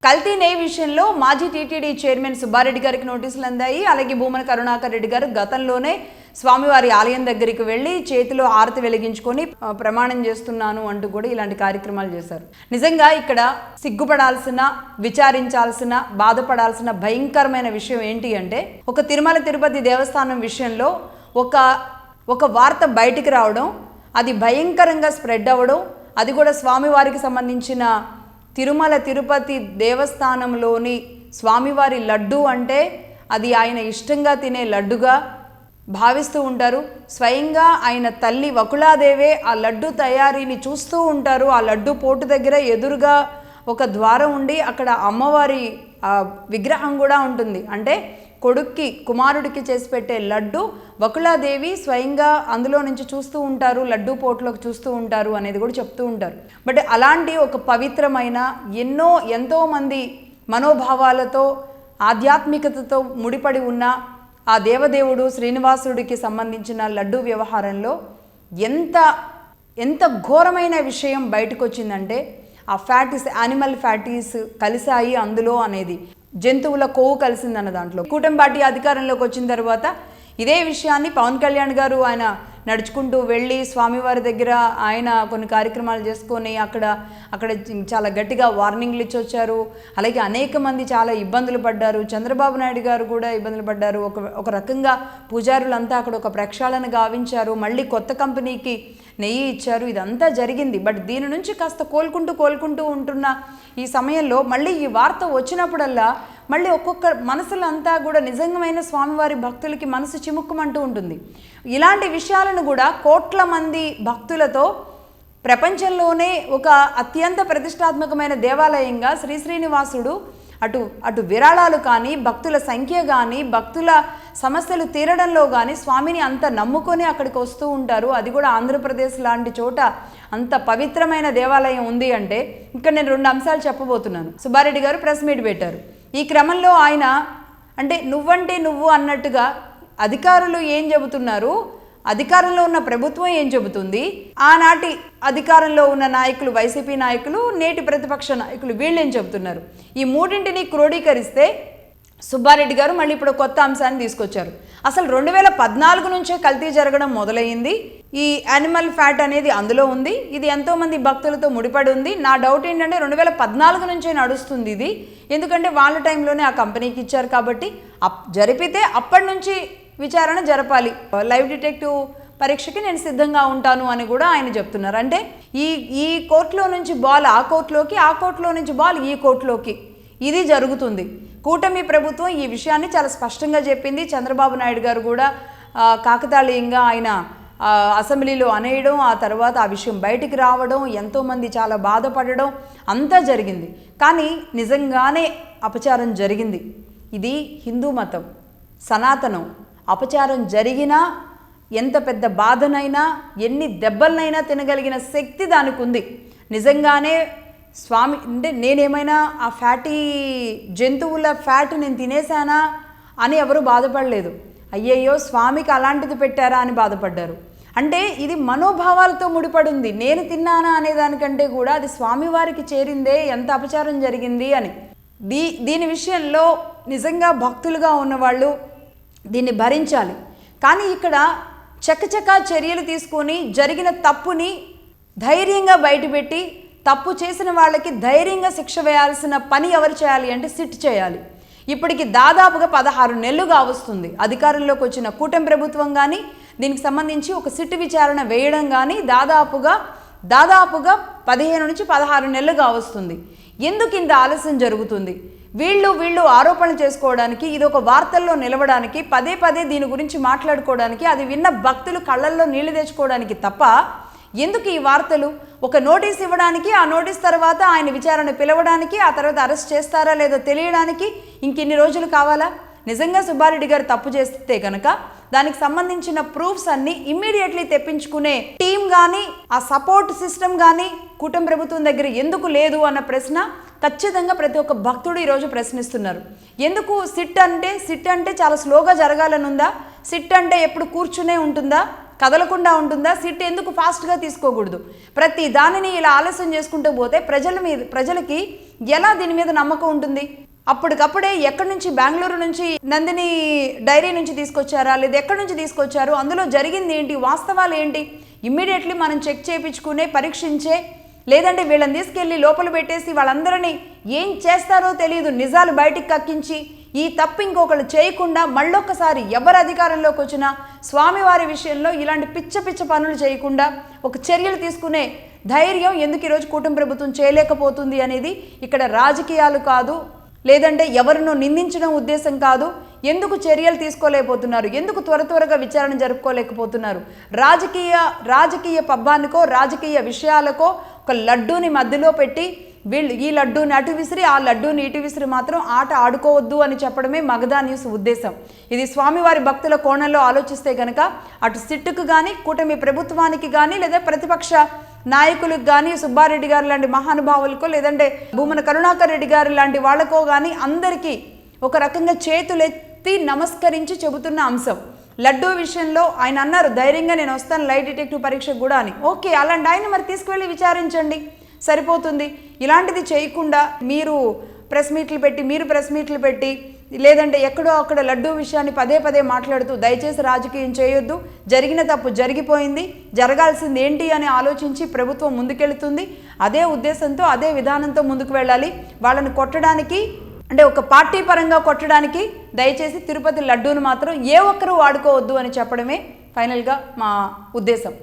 కల్తీ నెయ్యి విషయంలో మాజీ టీటీడీ చైర్మన్ సుబ్బారెడ్డి గారికి నోటీసులు అందాయి. అలాగే భూమన కరుణాకర్ రెడ్డి గారు గతంలోనే స్వామివారి ఆలయం దగ్గరికి వెళ్ళి చేతిలో హారతి వెలిగించుకొని ప్రమాణం చేస్తున్నాను అంటూ కూడా ఇలాంటి కార్యక్రమాలు చేశారు. నిజంగా ఇక్కడ సిగ్గుపడాల్సిన, విచారించాల్సిన, బాధపడాల్సిన భయంకరమైన విషయం ఏంటి అంటే, ఒక తిరుమల తిరుపతి దేవస్థానం విషయంలో ఒక వార్త బయటికి రావడం, అది భయంకరంగా స్ప్రెడ్ అవ్వడం, అది కూడా స్వామివారికి సంబంధించిన తిరుమల తిరుపతి దేవస్థానంలోని స్వామివారి లడ్డు అంటే అది ఆయన ఇష్టంగా తినే లడ్డుగా భావిస్తూ ఉంటారు. స్వయంగా ఆయన తల్లి వకుళాదేవే ఆ లడ్డు తయారీని చూస్తూ ఉంటారు. ఆ లడ్డు పోటు దగ్గర ఎదురుగా ఒక ద్వారం ఉండి అక్కడ అమ్మవారి విగ్రహం కూడా ఉంటుంది. అంటే కొడుక్కి, కుమారుడికి చేసి పెట్టే లడ్డు వకుళాదేవి స్వయంగా అందులో నుంచి చూస్తూ ఉంటారు, లడ్డు పోట్లోకి చూస్తూ ఉంటారు అనేది కూడా చెప్తూ ఉంటారు. బట్ అలాంటి ఒక పవిత్రమైన ఎంతోమంది మనోభావాలతో, ఆధ్యాత్మికతతో ముడిపడి ఉన్న ఆ దేవదేవుడు శ్రీనివాసుడికి సంబంధించిన లడ్డు వ్యవహారంలో ఎంత ఘోరమైన విషయం బయటకు వచ్చిందంటే, ఆ ఫ్యాటీస్, యానిమల్ ఫ్యాటీస్ కలిసాయి అందులో అనేది, జంతువుల కొవ్వు కలిసిందన్న దాంట్లో. కూటమి పార్టీ అధికారంలోకి వచ్చిన తర్వాత ఇదే విషయాన్ని పవన్ కళ్యాణ్ గారు ఆయన నడుచుకుంటూ వెళ్ళి స్వామివారి దగ్గర ఆయన కొన్ని కార్యక్రమాలు చేసుకొని అక్కడ చాలా గట్టిగా వార్నింగ్లు ఇచ్చి వచ్చారు. అలాగే అనేక మంది చాలా ఇబ్బందులు పడ్డారు. చంద్రబాబు నాయుడు గారు కూడా ఇబ్బందులు పడ్డారు. ఒక రకంగా పూజారులంతా అక్కడ ఒక ప్రక్షాళన గావించారు. మళ్ళీ కొత్త కంపెనీకి నెయ్యి ఇచ్చారు. ఇదంతా జరిగింది. బట్ దీని నుంచి కాస్త కోలుకుంటూ ఉంటున్న ఈ సమయంలో మళ్ళీ ఈ వార్త వచ్చినప్పుడల్లా మళ్ళీ ఒక్కొక్క మనసులంతా కూడా నిజంగమైన స్వామివారి భక్తులకి మనసు చిముక్కుమంటూ ఉంటుంది. ఇలాంటి విషయాలను కూడా కోట్ల మంది భక్తులతో ప్రపంచంలోనే ఒక అత్యంత ప్రతిష్టాత్మకమైన దేవాలయంగా శ్రీనివాసుడు అటు విరాళాలు కానీ, భక్తుల సంఖ్య కానీ, భక్తుల సమస్యలు తీరడంలో కానీ స్వామిని అంత నమ్ముకొని అక్కడికి వస్తూ ఉంటారు. అది కూడా ఆంధ్రప్రదేశ్ లాంటి చోట అంత పవిత్రమైన దేవాలయం ఉంది అంటే ఇక్కడ నేను 2 అంశాలు చెప్పబోతున్నాను. సుబ్బారెడ్డి గారు ప్రెస్ మీట్ పెట్టారు. ఈ క్రమంలో ఆయన అంటే నువ్వంటే నువ్వు అన్నట్టుగా అధికారులు ఏం చెబుతున్నారు, అధికారంలో ఉన్న ప్రభుత్వం ఏం చెబుతుంది, ఆనాటి అధికారంలో ఉన్న నాయకులు, వైసీపీ నాయకులు, నేటి ప్రతిపక్ష నాయకులు వీళ్ళేం చెబుతున్నారు, ఈ మూడింటిని క్రోడీకరిస్తే సుబ్బారెడ్డి గారు మళ్ళీ ఇప్పుడు కొత్త అంశాన్ని తీసుకొచ్చారు. అసలు 2014 నుంచే కల్తీ జరగడం మొదలైంది. ఈ యానిమల్ ఫ్యాట్ అనేది అందులో ఉంది. ఇది ఎంతోమంది భక్తులతో ముడిపడి ఉంది. నా డౌట్ ఏంటంటే 2014 నుంచే నడుస్తుంది ఇది. ఎందుకంటే వాళ్ళ టైంలోనే ఆ కంపెనీకి ఇచ్చారు కాబట్టి జరిపితే అప్పటి నుంచి విచారణ జరపాలి. లైవ్ డిటెక్టివ్ పరీక్షకి నేను సిద్ధంగా ఉంటాను అని కూడా ఆయన చెప్తున్నారు. అంటే ఈ కోర్టులో నుంచి బాల్ ఆ కోర్టులోకి, ఆ కోర్టులో నుంచి బాల్ ఈ కోర్టులోకి ఇది జరుగుతుంది. కూటమి ప్రభుత్వం ఈ విషయాన్ని చాలా స్పష్టంగా చెప్పింది. చంద్రబాబు నాయుడు గారు కూడా కాకతాళీయంగా ఆయన అసెంబ్లీలో అనేయడం, ఆ తర్వాత ఆ విషయం బయటికి రావడం, ఎంతోమంది చాలా బాధపడడం అంతా జరిగింది. కానీ నిజంగానే అపచారం జరిగింది. ఇది హిందూ మతం, సనాతనం. అపచారం జరిగినా ఎంత పెద్ద బాధనైనా, ఎన్ని దెబ్బలనైనా తినగలిగిన శక్తి దానికి ఉంది. నిజంగానే స్వామి అంటే నేనేమైనా ఆ ఫ్యాటీ జంతువుల ఫ్యాట్ నేను తినేసానా అని ఎవరు బాధపడలేదు. అయ్యయ్యో స్వామికి అలాంటిది పెట్టారా అని బాధపడ్డారు. అంటే ఇది మనోభావాలతో ముడిపడింది. నేను తిన్నానా అనే దానికంటే కూడా అది స్వామివారికి చేరిందే, ఎంత అపచారం జరిగింది అని. దీని విషయంలో నిజంగా భక్తులుగా ఉన్నవాళ్ళు దీన్ని భరించాలి. కానీ ఇక్కడ చకచకా చర్యలు తీసుకొని జరిగిన తప్పుని ధైర్యంగా బయటపెట్టి తప్పు చేసిన వాళ్ళకి ధైర్యంగా శిక్ష వేయాల్సిన పని ఎవరు చేయాలి అంటే సిట్ చేయాలి. ఇప్పటికి దాదాపుగా 16 నెలలుగా వస్తుంది అధికారంలోకి వచ్చిన కూటమి ప్రభుత్వం కానీ, దీనికి సంబంధించి ఒక సిట్ విచారణ వేయడం కానీ దాదాపుగా 15 నుంచి 16 నెలలుగా వస్తుంది. ఎందుకు ఇంత ఆలస్యం జరుగుతుంది? వీళ్ళు ఆరోపణలు చేసుకోవడానికి, ఇది ఒక వార్తల్లో నిలవడానికి, పదే దీని గురించి మాట్లాడుకోవడానికి, అది విన్న భక్తులు కళ్ళల్లో నీళ్లు తెచ్చుకోవడానికి తప్ప ఎందుకు ఈ వార్తలు? ఒక నోటీస్ ఇవ్వడానికి, ఆ నోటీస్ తర్వాత ఆయన విచారణ పిలవడానికి, ఆ తర్వాత అరెస్ట్ చేస్తారా లేదో తెలియడానికి ఇంకిన్ని రోజులు కావాలా? నిజంగా సుబ్బారెడ్డి గారు తప్పు చేస్తే కనుక దానికి సంబంధించిన ప్రూఫ్స్ అన్ని ఇమ్మీడియట్లీ తెప్పించుకునే టీం కానీ, ఆ సపోర్ట్ సిస్టమ్ కానీ కూటమి ప్రభుత్వం దగ్గర ఎందుకు లేదు అన్న ప్రశ్న ఖచ్చితంగా ప్రతి ఒక్క భక్తుడు ఈరోజు ప్రశ్నిస్తున్నారు. ఎందుకు సిట్ అంటే చాలా స్లోగా జరగాలని ఉందా? సిట్ అంటే ఎప్పుడు కూర్చునే ఉంటుందా? కదలకుండా ఉంటుందా? సిట్ ఎందుకు ఫాస్ట్గా తీసుకోకూడదు? ప్రతి దానిని ఇలా ఆలస్యం చేసుకుంటూ పోతే ప్రజలకి ఎలా దీని మీద నమ్మకం ఉంటుంది? అప్పటికప్పుడే ఎక్కడి నుంచి, బెంగళూరు నుంచి నందిని డైరీ నుంచి తీసుకొచ్చారా, లేదా ఎక్కడి నుంచి తీసుకొచ్చారు, అందులో జరిగింది ఏంటి, వాస్తవాలు ఏంటి, ఇమ్మీడియట్లీ మనం చెక్ చేయించుకునే, పరీక్షించే, లేదంటే వీళ్ళని తీసుకెళ్ళి లోపల పెట్టేసి వాళ్ళందరినీ ఏం చేస్తారో తెలియదు నిజాలు బయటికి కక్కించి ఈ తప్పు ఇంకొకళ్ళు చేయకుండా మళ్ళొక్కసారి ఎవరు అధికారంలోకి వచ్చినా స్వామివారి విషయంలో ఇలాంటి పిచ్చ పిచ్చ పనులు చేయకుండా ఒక చర్యలు తీసుకునే ధైర్యం ఎందుకు ఈరోజు కూటమి ప్రభుత్వం చేయలేకపోతుంది అనేది ఇక్కడ రాజకీయాలు కాదు, లేదంటే ఎవరినో నిందించడం ఉద్దేశం కాదు. ఎందుకు చర్యలు తీసుకోలేకపోతున్నారు, ఎందుకు త్వరగా విచారణ జరుపుకోలేకపోతున్నారు? రాజకీయ పబ్బానికో, రాజకీయ విషయాలకో ఒక లడ్డూని మధ్యలో పెట్టి వీళ్ళు ఈ లడ్డూని అటు విసిరి, ఆ లడ్డూని ఇటు విసిరి మాత్రం ఆట ఆడుకోవద్దు అని చెప్పడమే మగధా న్యూస్ ఉద్దేశం. ఇది స్వామివారి భక్తుల కోణంలో ఆలోచిస్తే కనుక అటు సిట్టుకు కానీ, కూటమి ప్రభుత్వానికి కానీ, లేదా ప్రతిపక్ష నాయకులకు కానీ, సుబ్బారెడ్డి గారు లాంటి మహానుభావులకో, లేదంటే భూమన కరుణాకర్ రెడ్డి గారు లాంటి వాళ్ళకో కానీ అందరికీ ఒక రకంగా చేతులెత్తి నమస్కరించి చెబుతున్న అంశం. లడ్డూ విషయంలో ఆయన అన్నారు ధైర్యంగా నేను వస్తాను లై డిటెక్టివ్ పరీక్షకు కూడా అని. ఓకే, అలాంటి ఆయన మరి తీసుకువెళ్ళి విచారించండి, సరిపోతుంది. ఇలాంటిది చేయకుండా మీరు ప్రెస్ మీట్లు పెట్టి లేదంటే ఎక్కడో అక్కడ లడ్డూ విషయాన్ని పదే మాట్లాడుతూ దయచేసి రాజకీయం చేయొద్దు, జరిగిన తప్పు జరిగిపోయింది, జరగాల్సింది ఏంటి అని ఆలోచించి ప్రభుత్వం ముందుకెళ్తుంది. అదే ఉద్దేశంతో, అదే విధానంతో ముందుకు వెళ్ళాలి. వాళ్ళని కొట్టడానికి, అంటే ఒక పార్టీ పరంగా కొట్టడానికి దయచేసి తిరుపతి లడ్డూను మాత్రం ఏ ఒక్కరూ వాడుకోవద్దు అని చెప్పడమే ఫైనల్గా మా ఉద్దేశం.